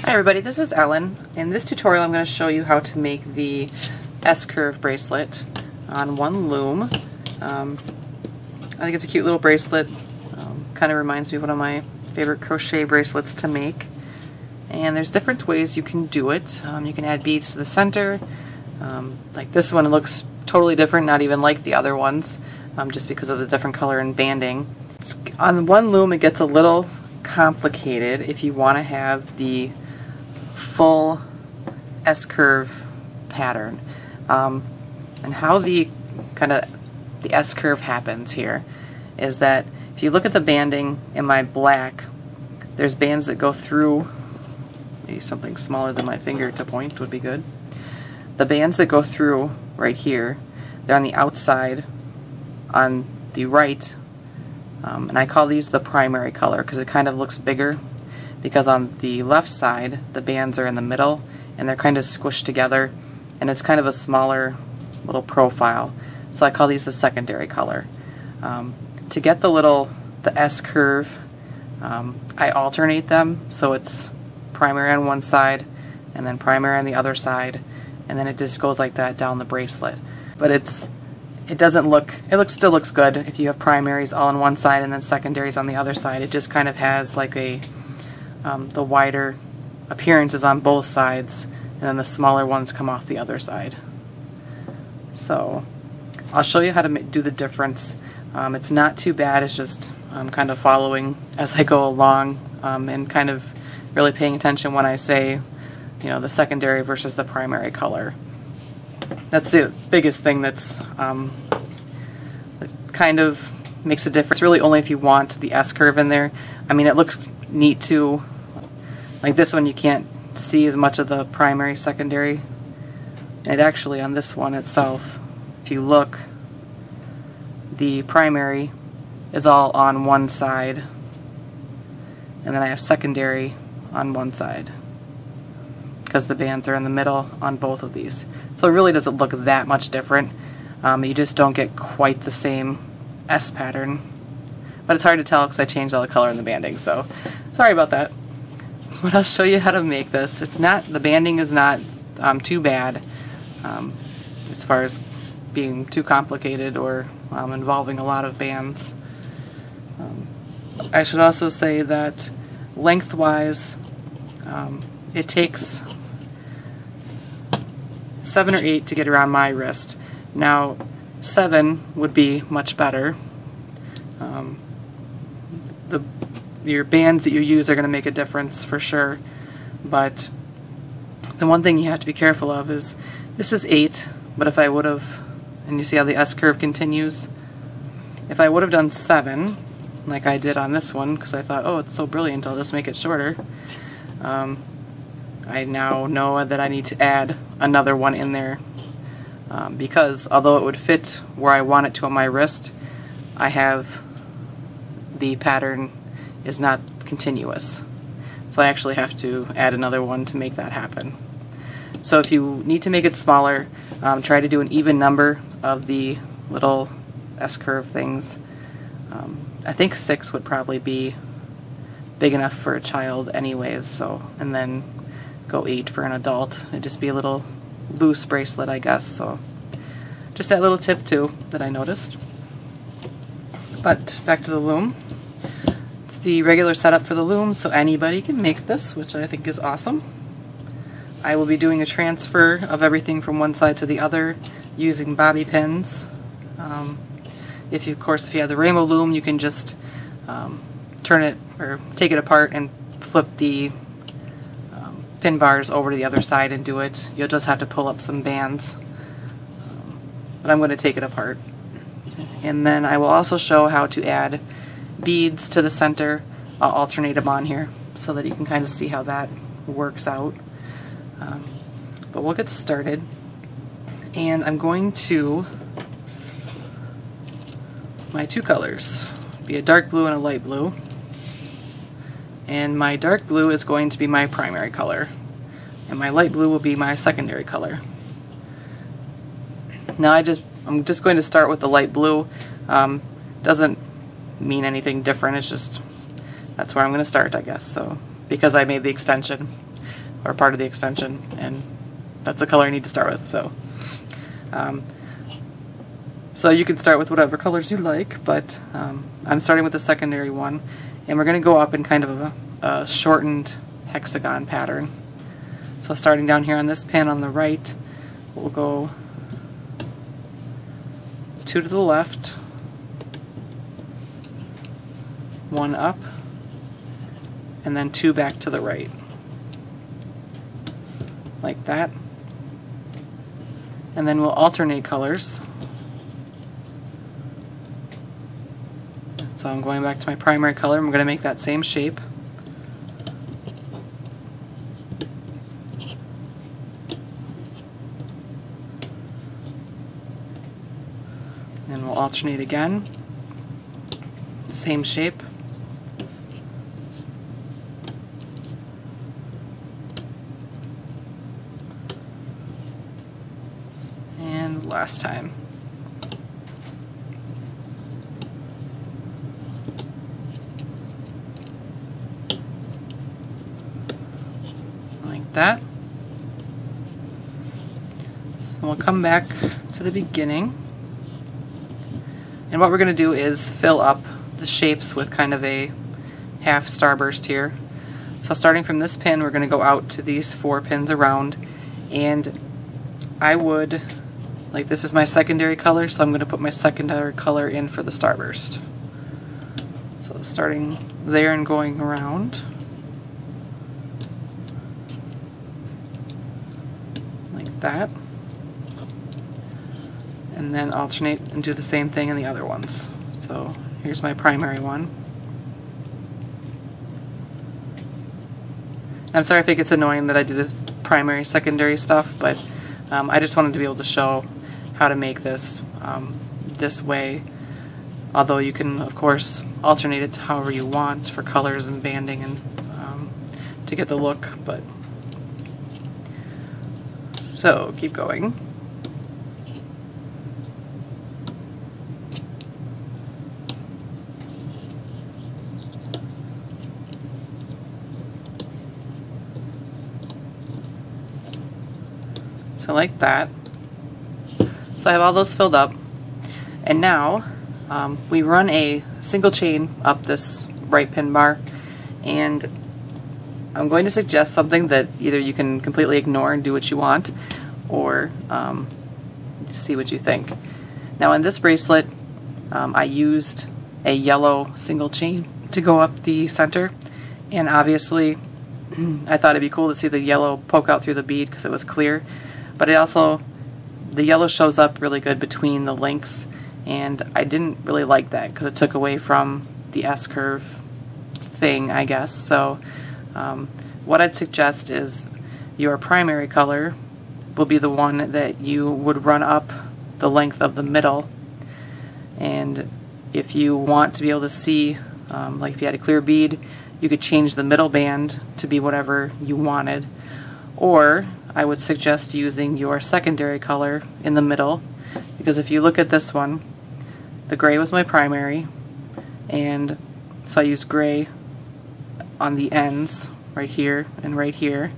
Hi everybody, this is Ellen. In this tutorial I'm going to show you how to make the S-curve bracelet on one loom. I think it's a cute little bracelet. Kind of reminds me of one of my favorite crochet bracelets to make. And there's different ways you can do it. You can add beads to the center. Like this one looks totally different, not even like the other ones, just because of the different color and banding. On one loom it gets a little complicated if you want to have the full S-curve pattern. And how the S-curve happens here is that if you look at the banding in my black, there's bands that go through, maybe something smaller than my finger to point would be good. The bands that go through right here, they're on the outside on the right, and I call these the primary color because it kind of looks bigger, because on the left side the bands are in the middle and they're kind of squished together and it's kind of a smaller little profile, so I call these the secondary color. To get the S curve, I alternate them, so it's primary on one side and then primary on the other side, and then it just goes like that down the bracelet. But it still looks good if you have primaries all on one side and then secondaries on the other side. It just kind of has like the wider appearances on both sides, and then the smaller ones come off the other side. So I'll show you how to do the difference. It's not too bad, it's just kind of following as I go along, and kind of really paying attention when I say, you know, the secondary versus the primary color. That's the biggest thing that kind of makes a difference. Really only if you want the S-curve in there. I mean, it looks neat too. Like this one you can't see as much of the primary, secondary. And actually on this one itself, if you look, the primary is all on one side, and then I have secondary on one side because the bands are in the middle on both of these. So it really doesn't look that much different. You just don't get quite the same S pattern. But it's hard to tell because I changed all the color in the banding, so sorry about that. But I'll show you how to make this. The banding is not too bad as far as being too complicated or involving a lot of bands. I should also say that lengthwise, it takes 7 or 8 to get around my wrist. Now 7 would be much better. Your bands that you use are going to make a difference for sure, but the one thing you have to be careful of is this is 8, but if I would have, and you see how the S-curve continues, if I would have done 7 like I did on this one, because I thought, oh, it's so brilliant, I'll just make it shorter, I now know that I need to add another one in there, because although it would fit where I want it to on my wrist, I have the pattern is not continuous. So I actually have to add another one to make that happen. So if you need to make it smaller, try to do an even number of the little S-curve things. I think 6 would probably be big enough for a child anyways, so, and then go 8 for an adult. It'd just be a little loose bracelet, I guess. So just that little tip too that I noticed. But back to the loom. It's the regular setup for the loom, so anybody can make this, which I think is awesome. I will be doing a transfer of everything from one side to the other using bobby pins. If you have the rainbow loom, you can just turn it or take it apart and flip the pin bars over to the other side and do it. You'll just have to pull up some bands. But I'm going to take it apart. And then I will also show how to add beads to the center. I'll alternate them on here so that you can kind of see how that works out. But we'll get started. And I'm going to, my 2 colors, be a dark blue and a light blue. And my dark blue is going to be my primary color, and my light blue will be my secondary color. Now I'm just going to start with the light blue. Doesn't mean anything different, it's just that's where I'm going to start, I guess, so because I made the extension. or part of the extension, and that's the color I need to start with. So you can start with whatever colors you like, but I'm starting with the secondary one, and we're going to go up in kind of a shortened hexagon pattern. So starting down here on this pin on the right, we'll go 2 to the left, 1 up, and then 2 back to the right, like that. And then we'll alternate colors. So I'm going back to my primary color, and we're going to make that same shape. And we'll alternate again. Same shape. And last time. Like that. So we'll come back to the beginning. And what we're going to do is fill up the shapes with kind of a half starburst here. So starting from this pin, we're going to go out to these 4 pins around, and I would, like, this is my secondary color, so I'm going to put my secondary color in for the starburst. So starting there and going around, like that. And then alternate and do the same thing in the other ones. So here's my primary one. I'm sorry if it gets annoying that I do the primary, secondary stuff, but I just wanted to be able to show how to make this this way. Although you can, of course, alternate it to however you want for colors and banding and to get the look. But so keep going. So like that. So I have all those filled up, and now we run a single chain up this right pin bar, and I'm going to suggest something that either you can completely ignore and do what you want, or see what you think. Now in this bracelet, I used a yellow single chain to go up the center, and obviously I thought it'd be cool to see the yellow poke out through the bead because it was clear. But it also, the yellow shows up really good between the links, and I didn't really like that because it took away from the S-curve thing, I guess. So what I'd suggest is your primary color will be the one that you would run up the length of the middle, and if you want to be able to see, like if you had a clear bead, you could change the middle band to be whatever you wanted. Or I would suggest using your secondary color in the middle, because if you look at this one, the gray was my primary, and so I used gray on the ends right here and right here,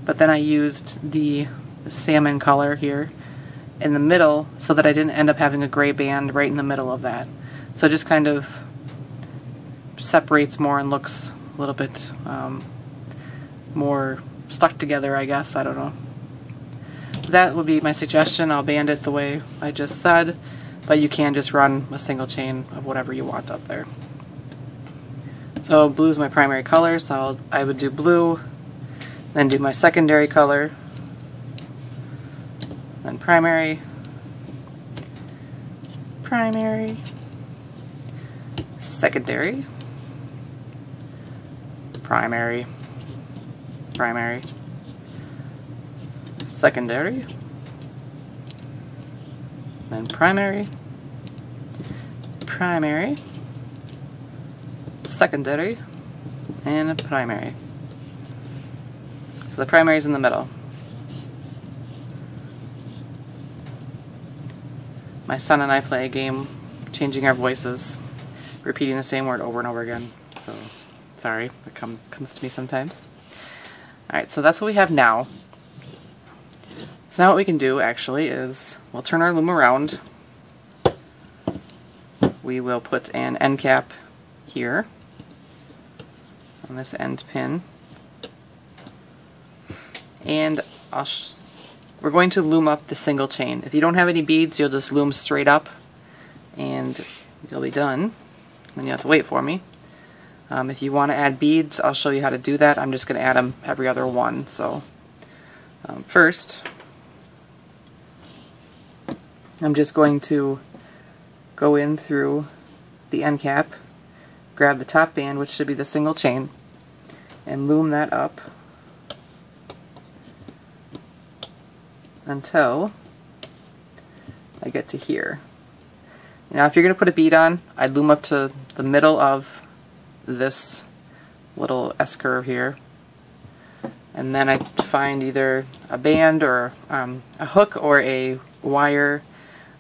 but then I used the salmon color here in the middle so that I didn't end up having a gray band right in the middle of that. So it just kind of separates more and looks a little bit more stuck together, I guess. I don't know. That would be my suggestion. I'll band it the way I just said, but you can just run a single chain of whatever you want up there. So blue is my primary color, so I would do blue, then do my secondary color, then primary, primary, secondary, primary, primary, secondary, then primary, primary, secondary, and a primary. So the primary is in the middle. My son and I play a game changing our voices, repeating the same word over and over again. So sorry, it comes to me sometimes. Alright, so that's what we have now. So now what we can do actually is we'll turn our loom around. We will put an end cap here on this end pin. And we're going to loom up the single chain. If you don't have any beads, you'll just loom straight up and you'll be done. Then you have to wait for me. If you want to add beads, I'll show you how to do that. I'm just going to add them every other one. So first, I'm just going to go in through the end cap, grab the top band, which should be the single chain, and loom that up until I get to here. Now if you're going to put a bead on, I'd loom up to the middle of this little S-curve here, and then I'd find either a band or a hook or a wire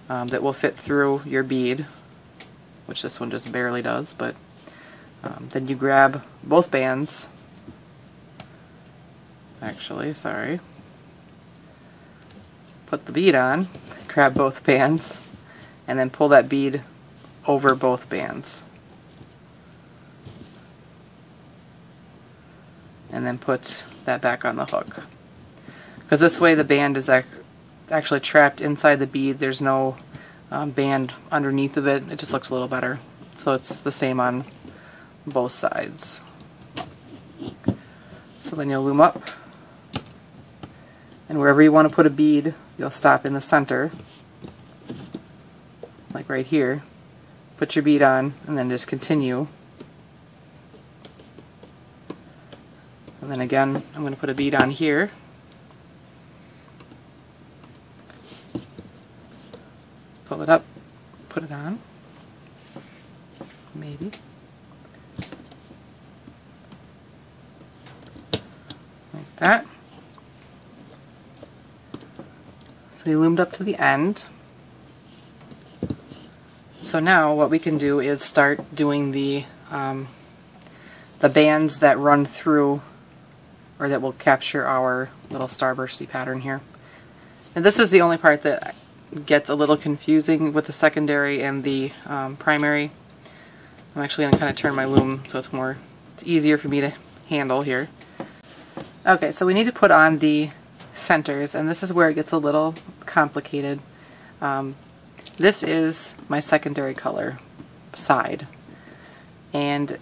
that will fit through your bead, which this one just barely does, but then you grab both bands, put the bead on, grab both bands, and then pull that bead over both bands. And then put that back on the hook. Because this way the band is actually trapped inside the bead. There's no band underneath of it. It just looks a little better. So it's the same on both sides. So then you'll loom up, and wherever you want to put a bead, you'll stop in the center, like right here. Put your bead on, and then just continue. And then again, I'm going to put a bead on here. Pull it up, put it on, maybe. Like that. So you loomed up to the end. So now what we can do is start doing the bands that run through, or that will capture our little starbursty pattern here. And this is the only part that gets a little confusing with the secondary and the primary. I'm actually going to kind of turn my loom so it's easier for me to handle here. Okay, so we need to put on the centers, and this is where it gets a little complicated. This is my secondary color side, and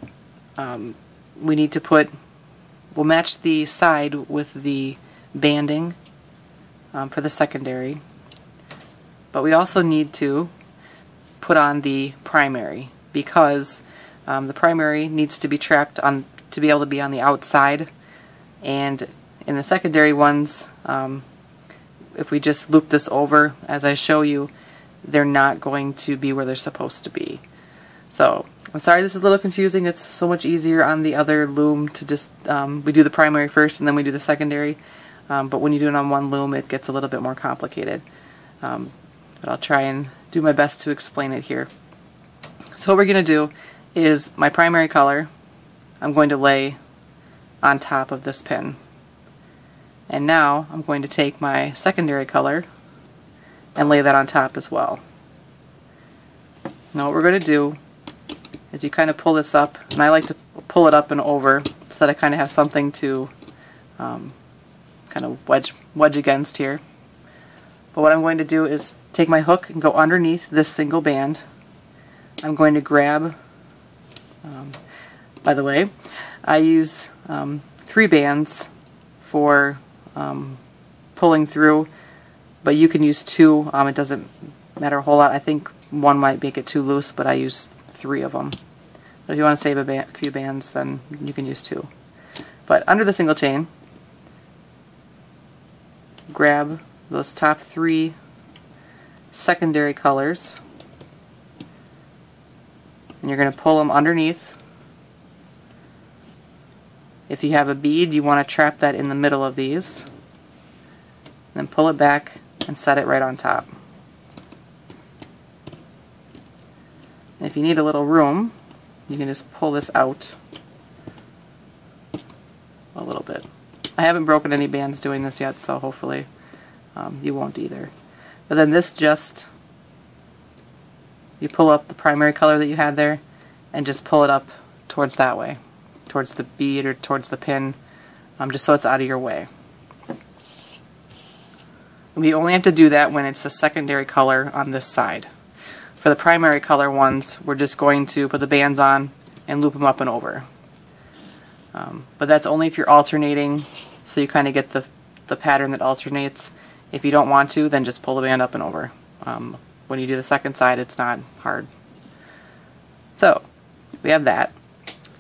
we need to we'll match the side with the banding for the secondary, but we also need to put on the primary, because the primary needs to be trapped on to be able to be on the outside, and in the secondary ones, if we just loop this over as I show you, they're not going to be where they're supposed to be. So I'm sorry this is a little confusing. It's so much easier on the other loom to just we do the primary first and then we do the secondary, but when you do it on one loom it gets a little bit more complicated, but I'll try and do my best to explain it here. So what we're going to do is my primary color I'm going to lay on top of this pin, and now I'm going to take my secondary color and lay that on top as well. Now what we're going to do is you kind of pull this up, and I like to pull it up and over so that I kind of have something to kind of wedge against here. But what I'm going to do is take my hook and go underneath this single band. I'm going to grab, by the way, I use 3 bands for pulling through, but you can use 2. It doesn't matter a whole lot. I think one might make it too loose, but I use 3 of them. But if you want to save a few bands, then you can use 2. But under the single chain, grab those top 3 secondary colors, and you're going to pull them underneath. If you have a bead, you want to trap that in the middle of these, then pull it back and set it right on top. And if you need a little room, you can just pull this out a little bit. I haven't broken any bands doing this yet, so hopefully you won't either. But then this just, you pull up the primary color that you had there and just pull it up towards that way, towards the bead or towards the pin, just so it's out of your way. We only have to do that when it's a secondary color on this side. For the primary color ones, we're just going to put the bands on and loop them up and over. But that's only if you're alternating, so you kind of get the pattern that alternates. If you don't want to, then just pull the band up and over. When you do the second side, it's not hard. So, we have that.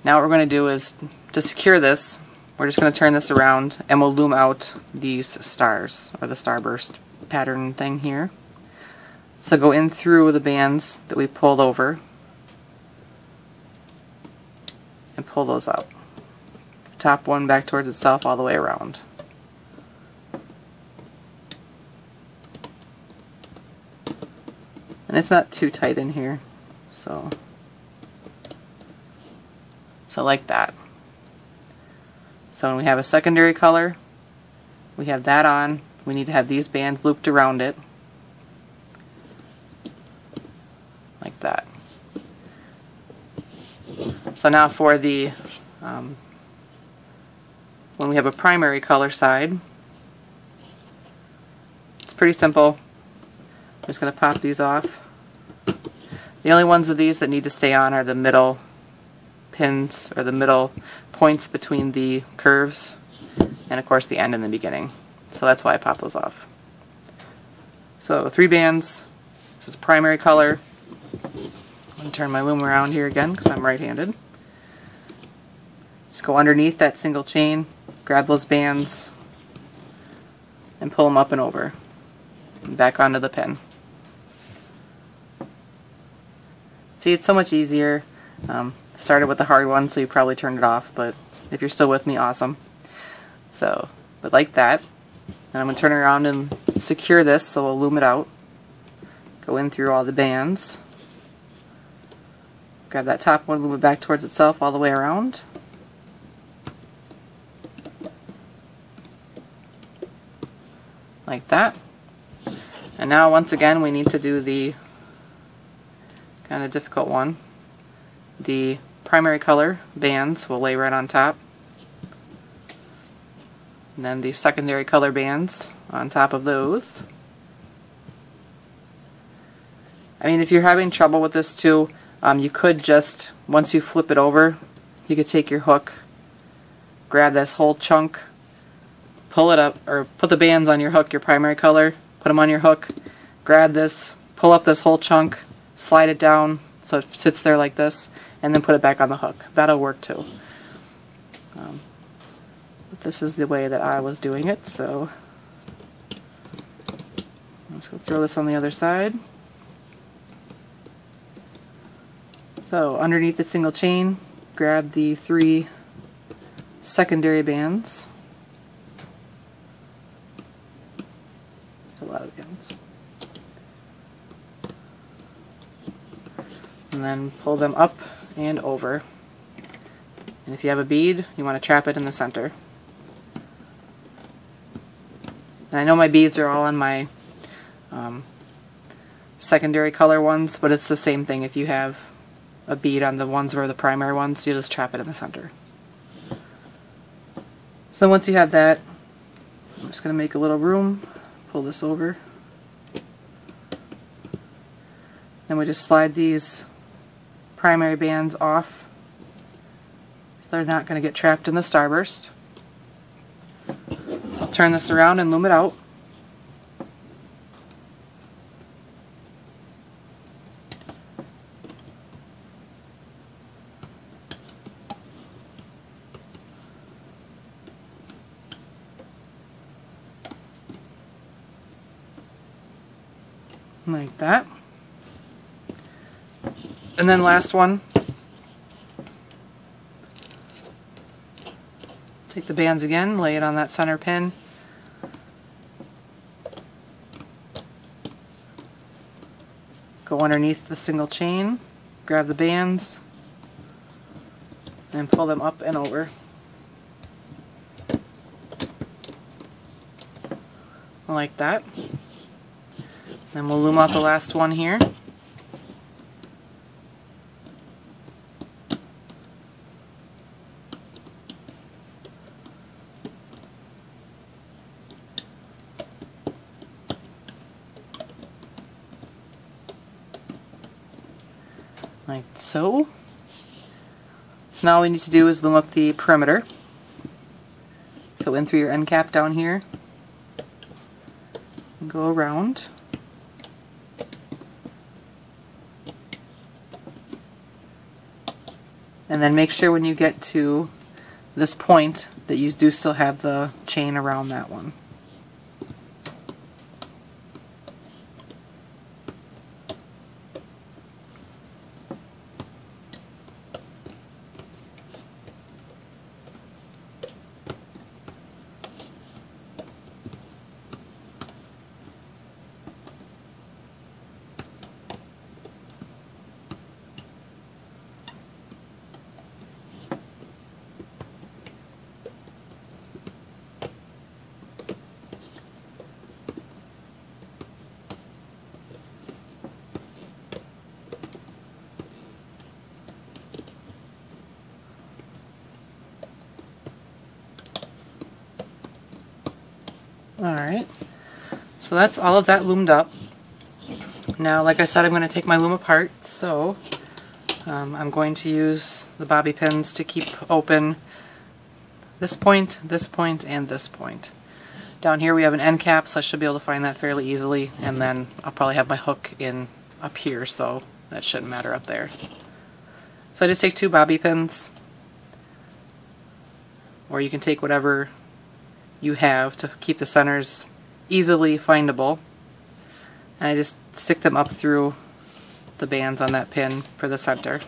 Now what we're going to do is, to secure this, we're just going to turn this around and we'll loom out these stars, or the starburst pattern thing here. So go in through the bands that we pulled over and pull those out. Top one back towards itself all the way around. And it's not too tight in here, so like that. So when we have a secondary color, we have that on, we need to have these bands looped around it, like that. So now for the, when we have a primary color side, it's pretty simple. I'm just going to pop these off. The only ones of these that need to stay on are the middle pins, or the middle points between the curves, and of course the end and the beginning. So that's why I pop those off. So 3 bands. This is primary color. I'm going to turn my loom around here again because I'm right-handed. Just go underneath that single chain, grab those bands, and pull them up and over, and back onto the pin. See, it's so much easier. Started with the hard one, so you probably turned it off, but if you're still with me, awesome. So, but like that. And I'm going to turn it around and secure this, so we'll loom it out. Go in through all the bands. Grab that top one, loom it back towards itself all the way around. Like that. And now, once again, we need to do the kind of difficult one. The primary color bands will lay right on top. And then the secondary color bands on top of those. I mean, if you're having trouble with this too, you could just, once you flip it over, you could take your hook, grab this whole chunk, pull it up, or put the bands on your hook, your primary color, put them on your hook, grab this, pull up this whole chunk, slide it down so it sits there like this, and then put it back on the hook. That'll work too. But this is the way that I was doing it, so let's go throw this on the other side. So underneath the single chain, grab the 3 secondary bands. There's a lot of bands. And then pull them up and over. And if you have a bead, you want to trap it in the center. And I know my beads are all on my secondary color ones, but it's the same thing. If you have a bead on the ones where the primary ones, you just trap it in the center. So once you have that, I'm just going to make a little room, pull this over. Then we just slide these primary bands off so they're not going to get trapped in the starburst. I'll turn this around and loom it out. Like that. And then last one, take the bands again, lay it on that center pin, go underneath the single chain, grab the bands, and pull them up and over. like that. Then we'll loom out the last one here. Like so. So now all we need to do is loom up the perimeter. So in through your end cap down here, and go around. And then make sure when you get to this point that you do still have the chain around that one. Alright, so that's all of that loomed up. Now, like I said, I'm going to take my loom apart, so I'm going to use the bobby pins to keep open this point, and this point. Down here we have an end cap, so I should be able to find that fairly easily, and then I'll probably have my hook in up here, so that shouldn't matter up there. So I just take 2 bobby pins, or you can take whatever you have to keep the centers easily findable, and I just stick them up through the bands on that pin for the center.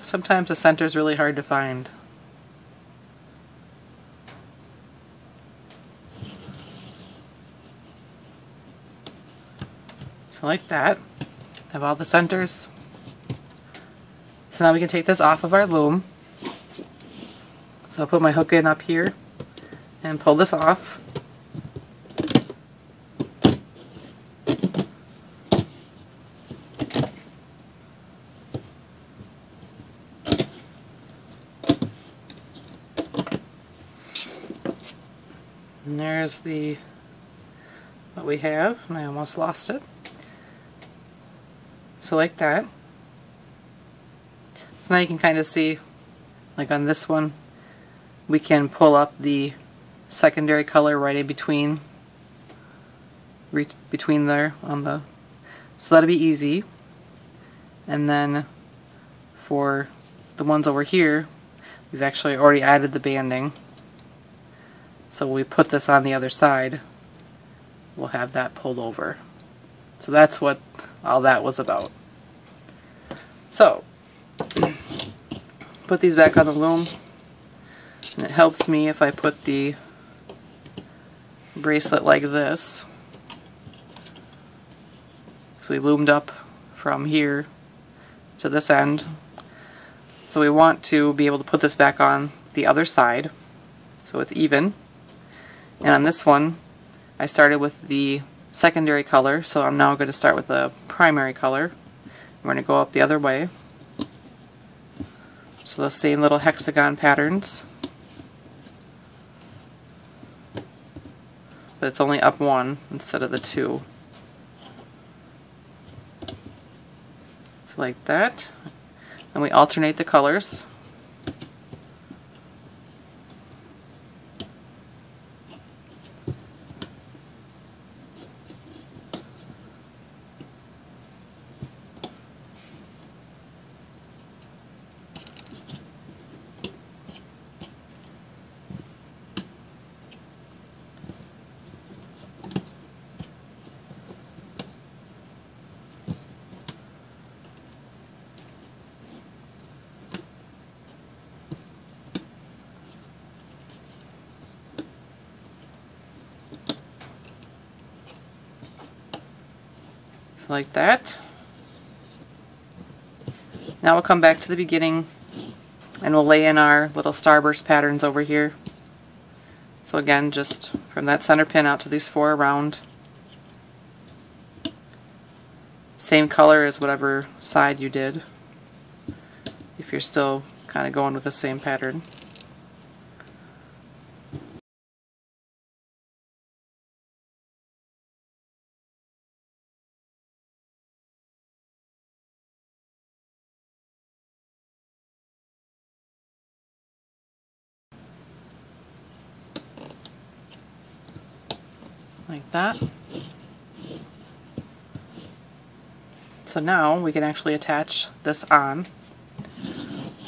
Sometimes the center is really hard to find. So like that. Have all the centers. So now we can take this off of our loom. So I'll put my hook in up here and pull this off. And there's what we have, and I almost lost it. So like that. So now you can kind of see, like on this one, we can pull up the secondary color right in between, there on the, so that'll be easy. And then for the ones over here, we've actually already added the banding. So when we put this on the other side, we'll have that pulled over. So that's what all that was about. So, put these back on the loom, and it helps me if I put the bracelet like this. So we loomed up from here to this end. So we want to be able to put this back on the other side so it's even. And on this one, I started with the secondary color, so I'm now going to start with the primary color. We're going to go up the other way. So the same little hexagon patterns, but it's only up 1 instead of the 2. So like that. And we alternate the colors. So like that. Now we'll come back to the beginning and we'll lay in our little starburst patterns over here. So again, just from that center pin out to these 4 around. Same color as whatever side you did, if you're still kind of going with the same pattern. Like that. So now we can actually attach this on.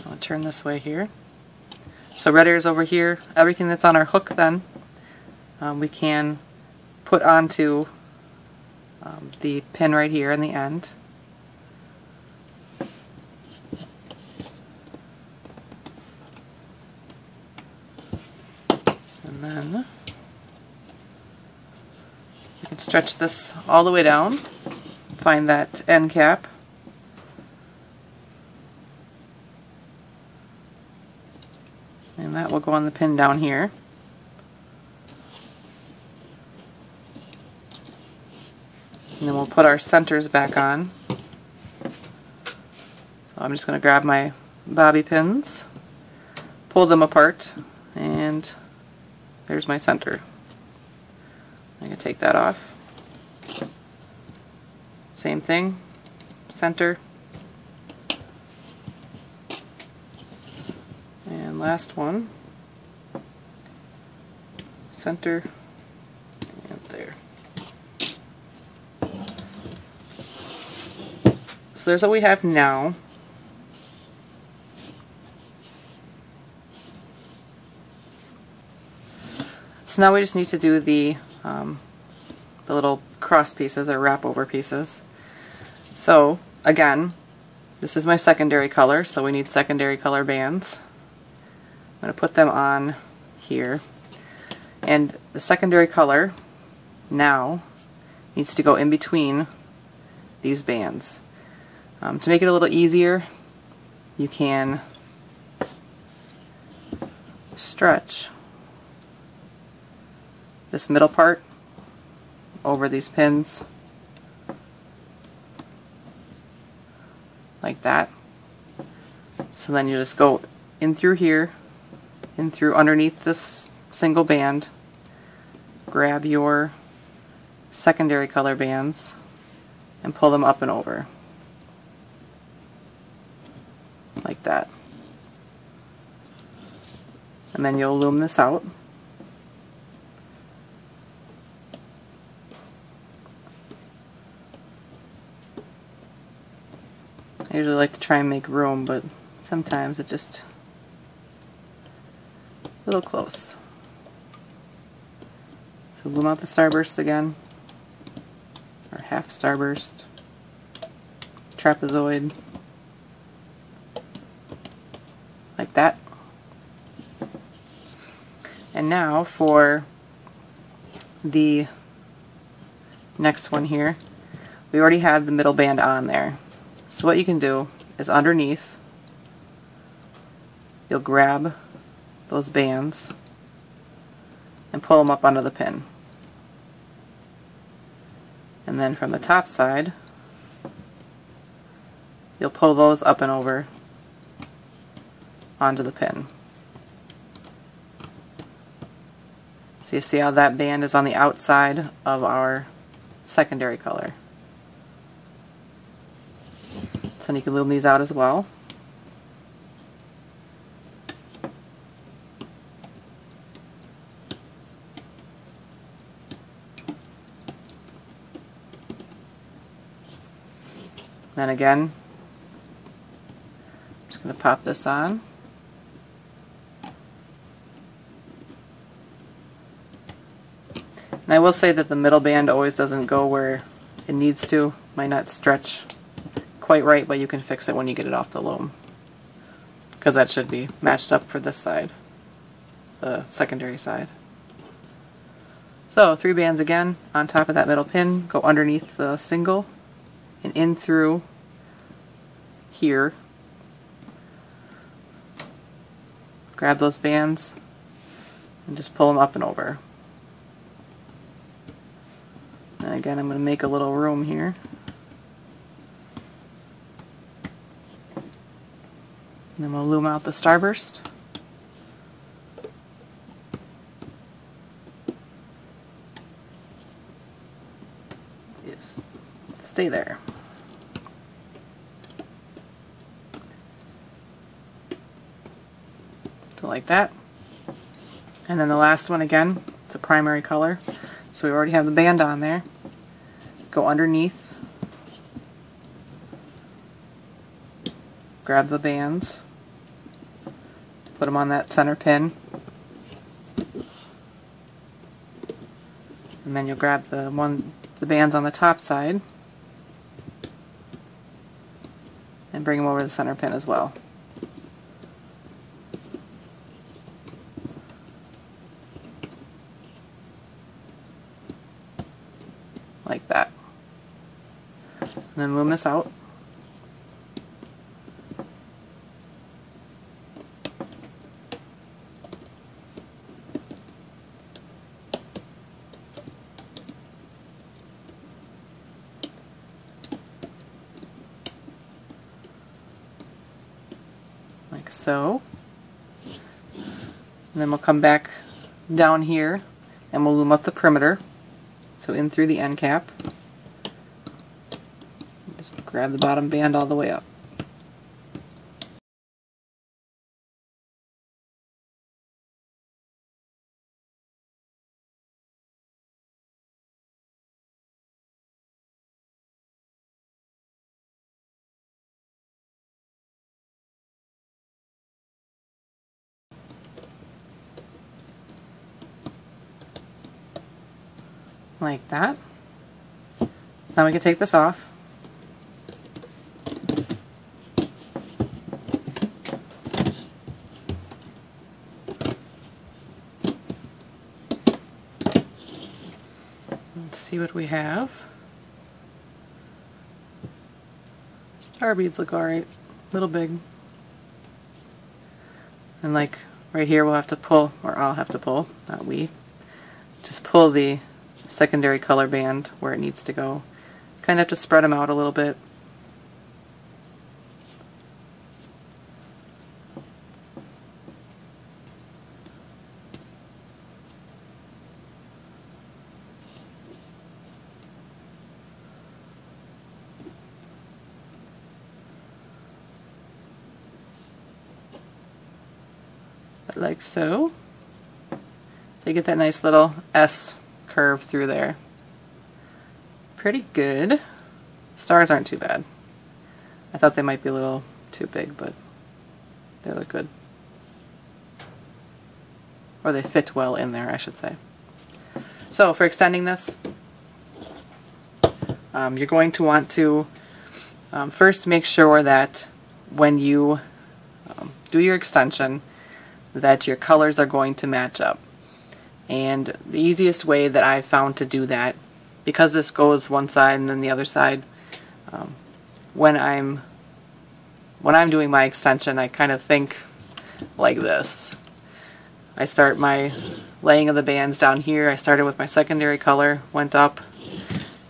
I'll turn this way here. So red air is over here. Everything that's on our hook then we can put onto the pin right here in the end. And then you can stretch this all the way down. Find that end cap. And that will go on the pin down here. And then we'll put our centers back on. So I'm just going to grab my bobby pins, pull them apart, and there's my center. I'm going to take that off. Same thing, center, and last one, center, and there. So there's what we have now. So now we just need to do the little cross pieces or wrap over pieces. So again, this is my secondary color, so we need secondary color bands. I'm going to put them on here. And the secondary color now needs to go in between these bands. To make it a little easier, you can stretch this middle part over these pins like that. So then you just go in through here, in through underneath this single band, grab your secondary color bands and pull them up and over like that. And then you'll loom this out. I usually like to try and make room, but sometimes it just a little close. So loom out the starburst again, or half starburst, trapezoid, like that. And now for the next one here, we already had the middle band on there. So what you can do is underneath, you'll grab those bands and pull them up onto the pin. And then from the top side, you'll pull those up and over onto the pin. So you see how that band is on the outside of our secondary color. So you can loom these out as well. Then again, I'm just going to pop this on. And I will say that the middle band always doesn't go where it needs to. Might not stretch quite right, but you can fix it when you get it off the loom, because that should be matched up for this side, the secondary side. So 3 bands again on top of that middle pin, go underneath the single and in through here grab those bands and just pull them up and over. And again, I'm going to make a little room here. And then we'll loom out the starburst. Yes. Stay there. So like that. And then the last one again, it's a primary color. So we already have the band on there. Go underneath. Grab the bands. Put them on that center pin. And then you'll grab the bands on the top side and bring them over the center pin as well. Like that. And then loom this out. Like so. And then we'll come back down here and we'll loom up the perimeter. So in through the end cap. Just grab the bottom band all the way up. Like that. So now we can take this off. Let's see what we have. Star beads look alright. A little big. And like right here we'll have to pull, or I'll have to pull, not we. Just pull the secondary color band where it needs to go. Kind of have to spread them out a little bit. Like so. So you get that nice little S curve through there. Pretty good. Stars aren't too bad. I thought they might be a little too big, but they look good. Or they fit well in there, I should say. So for extending this, you're going to want to first make sure that when you do your extension that your colors are going to match up. And the easiest way that I've found to do that, because this goes one side and then the other side, when I'm doing my extension, I kind of think like this. I start my laying of the bands down here. I started with my secondary color, went up,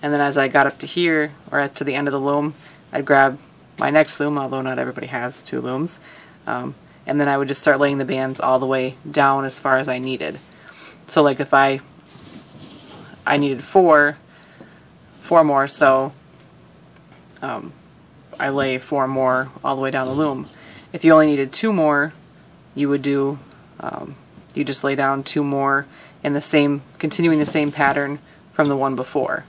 and then as I got up to here, or to the end of the loom, I'd grab my next loom, although not everybody has two looms, and then I would just start laying the bands all the way down as far as I needed. So like if I needed four more, so I lay 4 more all the way down the loom. If you only needed 2 more, you would do, you just lay down 2 more in the same, continuing the same pattern from the one before.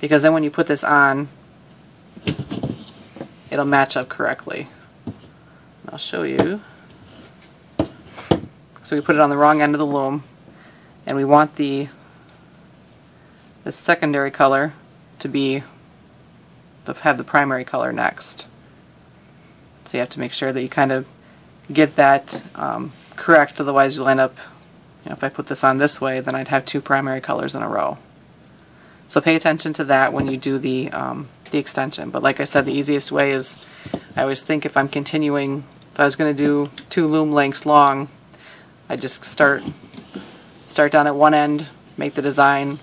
Because then when you put this on, it'll match up correctly. I'll show you. So we put it on the wrong end of the loom, and we want the secondary color to have the primary color next. So you have to make sure that you kind of get that correct, otherwise you'll end up, if I put this on this way, then I'd have 2 primary colors in a row. So pay attention to that when you do the extension. But like I said, the easiest way is, I always think if I'm continuing, if I was going to do 2 loom lengths long, I just start down at one end, make the design,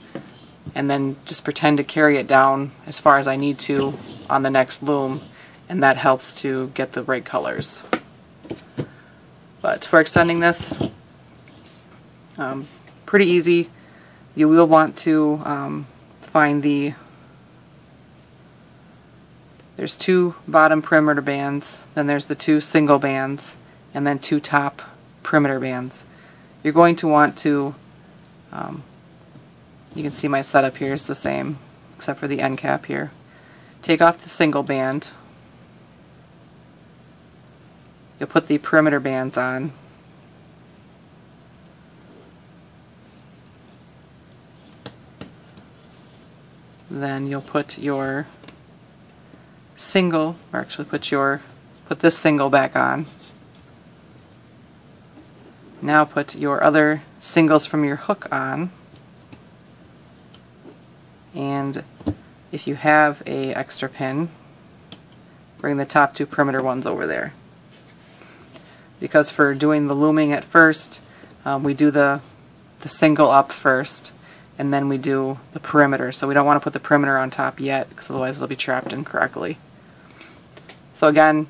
and then just pretend to carry it down as far as I need to on the next loom, and that helps to get the right colors. But for extending this, pretty easy. You will want to find there's 2 bottom perimeter bands, then there's the 2 single bands, and then 2 top perimeter bands. You're going to want to, you can see my setup here is the same, except for the end cap here. Take off the single band. You'll put the perimeter bands on. Then you'll put your single, or actually put this single back on. Now put your other singles from your hook on, and if you have a extra pin, bring the top 2 perimeter ones over there. Because for doing the looming at first, we do the single up first, and then we do the perimeter. So we don't want to put the perimeter on top yet, because otherwise it'll be trapped incorrectly. So again,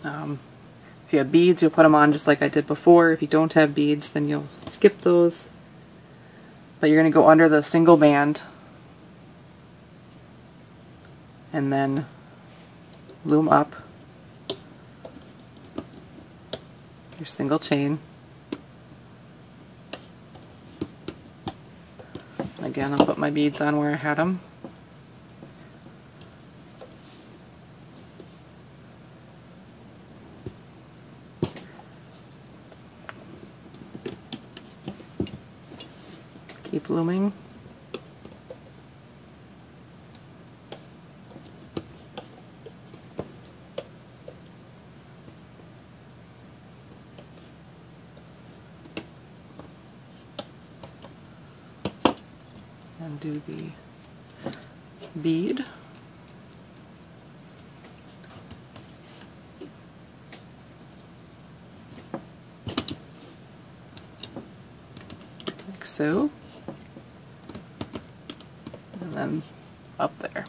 if you have beads, you'll put them on just like I did before. If you don't have beads, then you'll skip those. But you're going to go under the single band and then loom up your single chain. Again, I'll put my beads on where I had them. Keep looming. And do the bead. Like so. And then up there.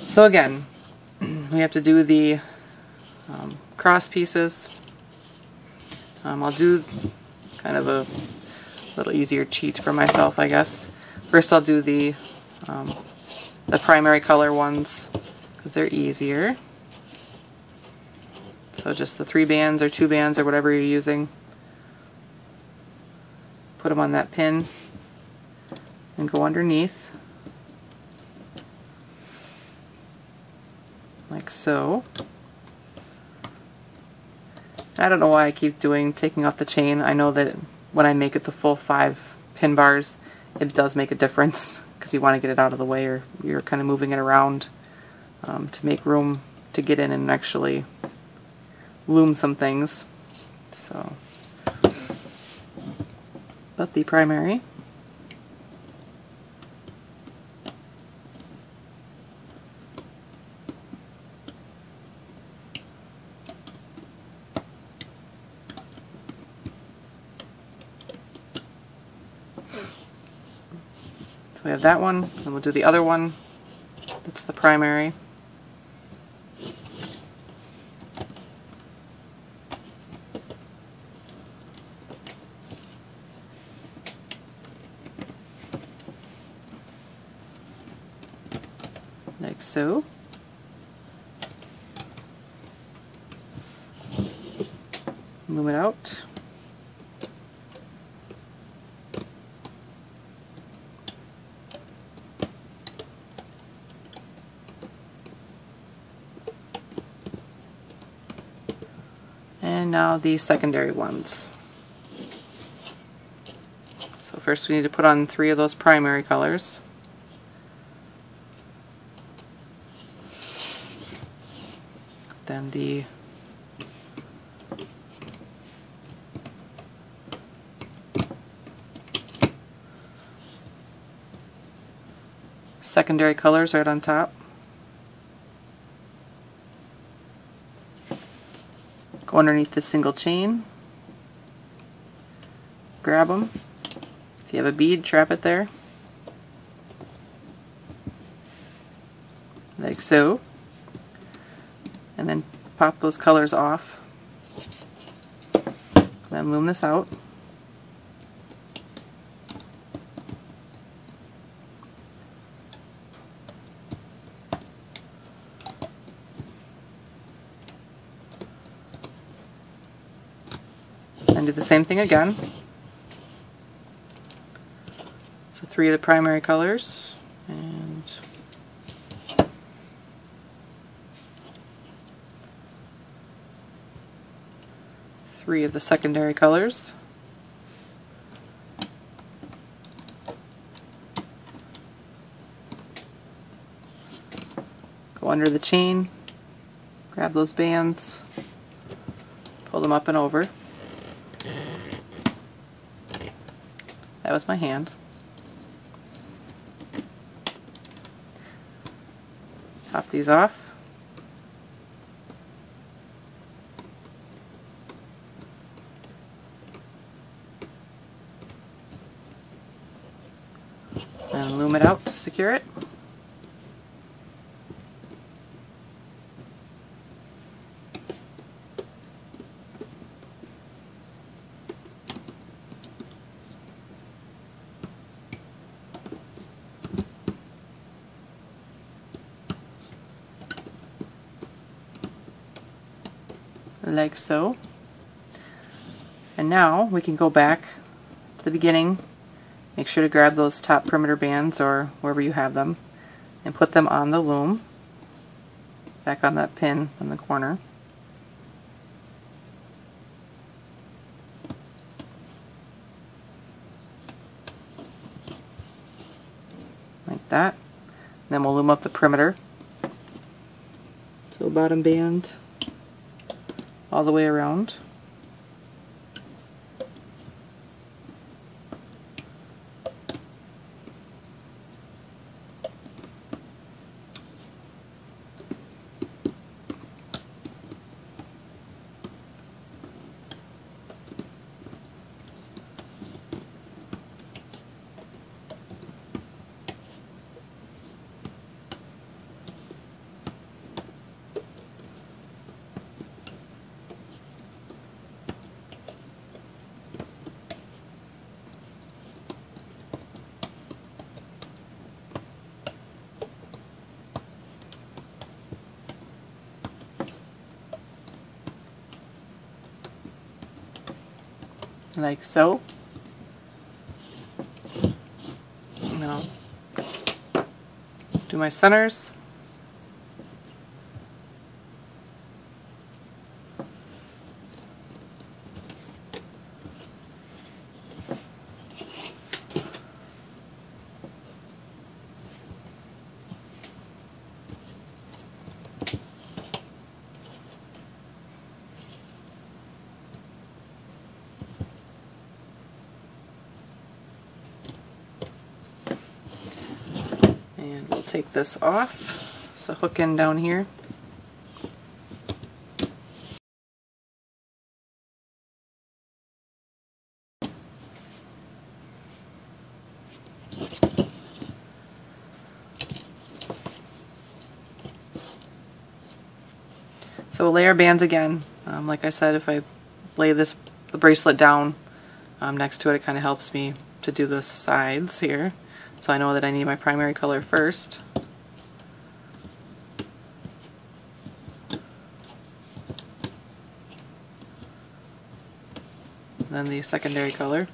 So again, we have to do the cross pieces. I'll do kind of a little easier cheat for myself, I guess. First I'll do the primary color ones, because they're easier. So just the 3 bands or 2 bands or whatever you're using. Put them on that pin and go underneath, like so. I don't know why I keep taking off the chain. I know that when I make it the full 5 pin bars, it does make a difference, because you want to get it out of the way, or you're kind of moving it around to make room to get in and actually loom some things. So, but the primary. So we have that one, and we'll do the other one. That's the primary. Like so. Loom it out. And now the secondary ones. So first we need to put on 3 of those primary colors. Then the secondary colors right on top. Go underneath the single chain, grab them. If you have a bead, trap it there, like so, and then pop those colors off. Then loom this out. And do the same thing again. So 3 of the primary colors, and three of the secondary colors. Go under the chain, grab those bands, pull them up and over. That was my hand. Pop these off. And loom it out to secure it. Like so. And now we can go back to the beginning, make sure to grab those top perimeter bands or wherever you have them, and put them on the loom, back on that pin in the corner. Like that. And then we'll loom up the perimeter. So bottom band all the way around. Like so. Now do my centers. And we'll take this off, so hook in down here. So we'll lay our bands again. Like I said, if I lay the bracelet down next to it, it kind of helps me to do the sides here. So I know that I need my primary color first. Then the secondary color.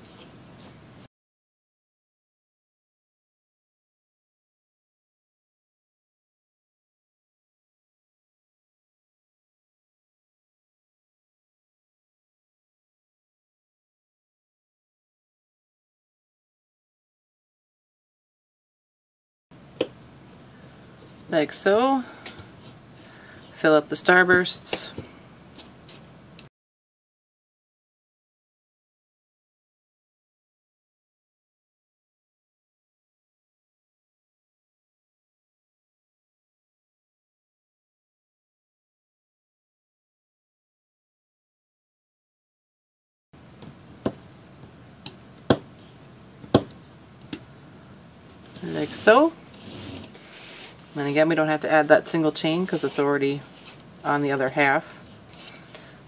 Like so. Fill up the starbursts. like so. And again, we don't have to add that single chain because it's already on the other half.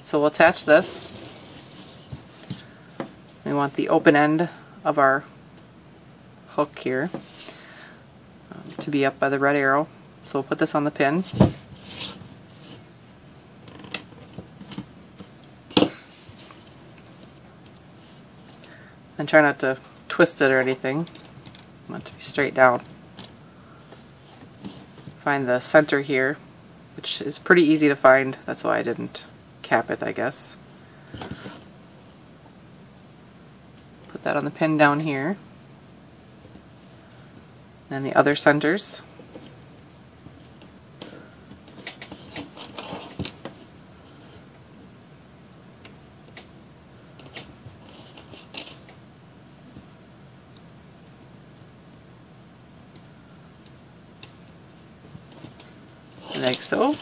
So we'll attach this. We want the open end of our hook here to be up by the red arrow. So we'll put this on the pin. And try not to twist it or anything. I want it to be straight down. Find the center here, which is pretty easy to find. That's why I didn't cap it, I guess. Put that on the pin down here. And the other centers. Like so.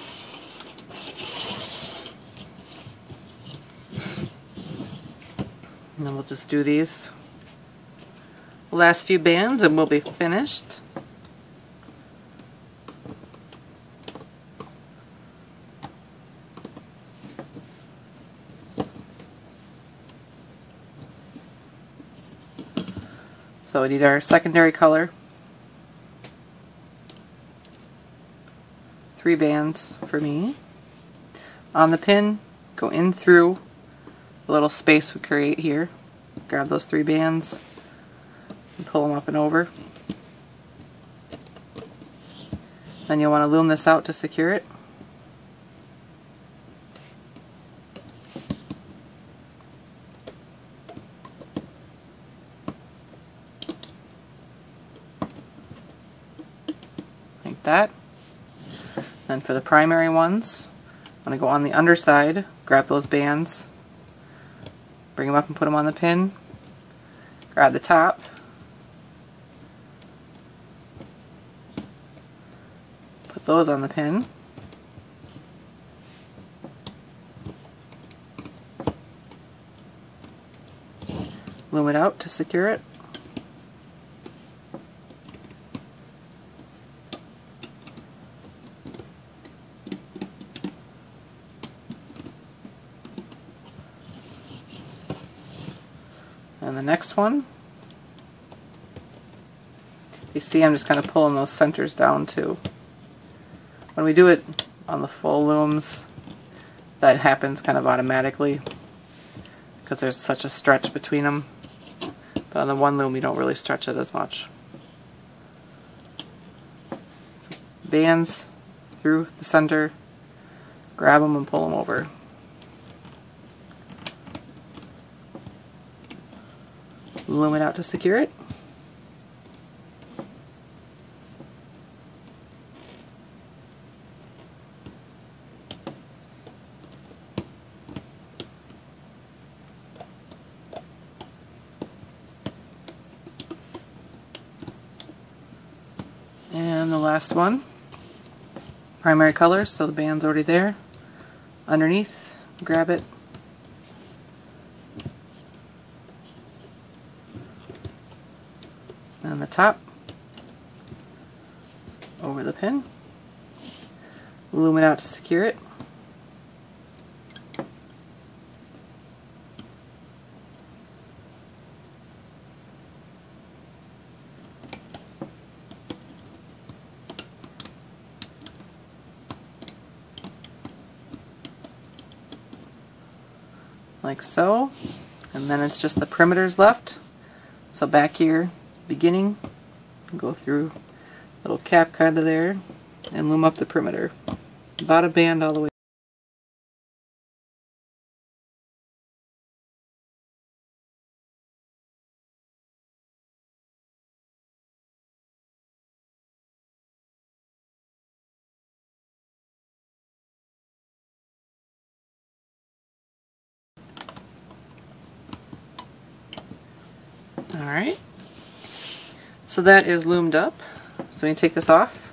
And then we'll just do these last few bands and we'll be finished. So we need our secondary color. 3 bands for me. On the pin, go in through the little space we create here. Grab those 3 bands and pull them up and over. Then you'll want to loom this out to secure it. Like that. Then for the primary ones, I'm going to go on the underside, grab those bands, bring them up and put them on the pin, grab the top, put those on the pin, loom it out to secure it. And the next one, you see I'm just kind of pulling those centers down too. When we do it on the full looms, that happens kind of automatically because there's such a stretch between them. But on the one loom you don't really stretch it as much. So bands through the center, grab them and pull them over. Loom it out to secure it. And the last one, primary colors, so the band's already there. Underneath, grab it. And the top over the pin, loom it out to secure it, like so, and then it's just the perimeters left. So back here, beginning, go through little cap kind of there and loom up the perimeter, about a band all the way. Alright, so that is loomed up. So you take this off.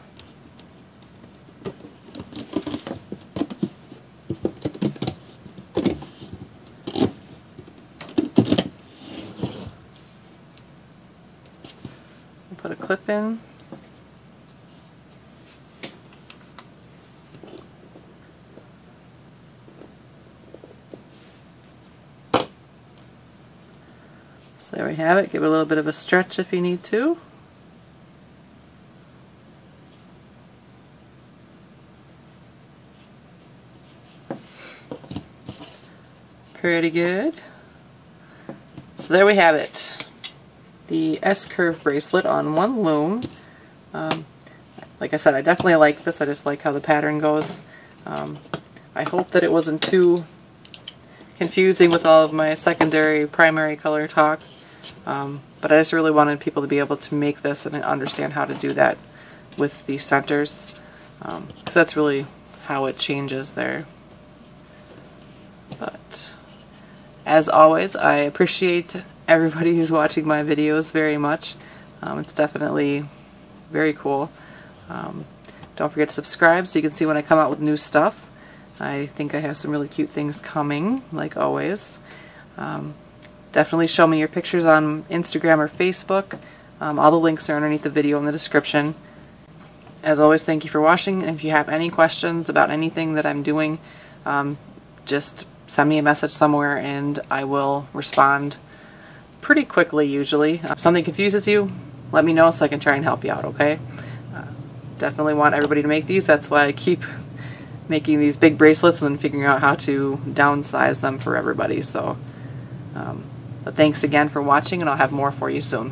Put a clip clip in. So there we have it. Give it a little bit of a stretch if you need to. Pretty good. So there we have it. The S-curve bracelet on one loom. Like I said, I definitely like this. I just like how the pattern goes. I hope that it wasn't too confusing with all of my secondary, primary color talk. But I just really wanted people to be able to make this and understand how to do that with the centers. Because that's really how it changes there. But as always, I appreciate everybody who's watching my videos very much. It's definitely very cool. Don't forget to subscribe so you can see when I come out with new stuff. I think I have some really cute things coming, like always. Definitely show me your pictures on Instagram or Facebook. All the links are underneath the video in the description. As always, thank you for watching, and if you have any questions about anything that I'm doing, just send me a message somewhere and I will respond pretty quickly usually. If something confuses you, let me know so I can try and help you out, okay? Definitely want everybody to make these. That's why I keep making these big bracelets and then figuring out how to downsize them for everybody. So, but thanks again for watching, and I'll have more for you soon.